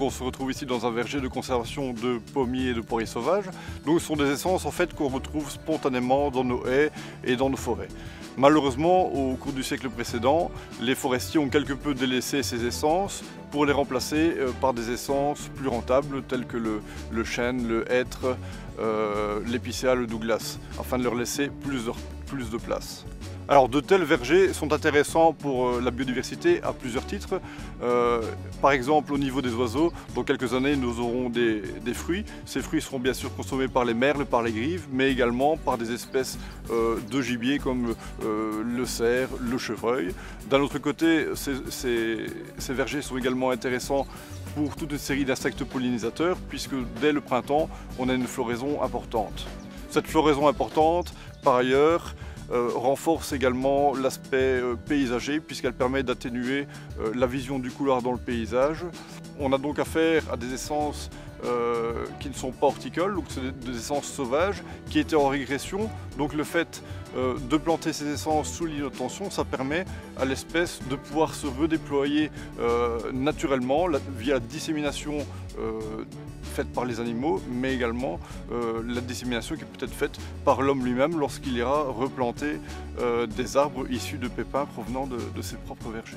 on se retrouve ici dans un verger de conservation de pommiers et de poiriers sauvages. Donc ce sont des essences en fait qu'on retrouve spontanément dans nos haies et dans nos forêts. Malheureusement, au cours du siècle précédent, les forestiers ont quelque peu délaissé ces essences pour les remplacer par des essences plus rentables telles que le chêne, le hêtre, l'épicéa, le douglas, afin de leur laisser plus de place. Alors de tels vergers sont intéressants pour la biodiversité à plusieurs titres. Par exemple au niveau des oiseaux, dans quelques années nous aurons des fruits. Ces fruits seront bien sûr consommés par les merles, par les grives, mais également par des espèces de gibier comme le cerf, le chevreuil. D'un autre côté, ces vergers sont également intéressants pour toute une série d'insectes pollinisateurs, puisque dès le printemps, on a une floraison importante. Cette floraison importante, par ailleurs, renforce également l'aspect paysager puisqu'elle permet d'atténuer la vision du couloir dans le paysage. On a donc affaire à des essences qui ne sont pas horticoles, donc c'est des essences sauvages qui étaient en régression. Donc le fait de planter ces essences sous l'îlot de tension, ça permet à l'espèce de pouvoir se redéployer naturellement via la dissémination faite par les animaux, mais également la dissémination qui peut être faite par l'homme lui-même lorsqu'il ira replanter des arbres issus de pépins provenant de ses propres vergers.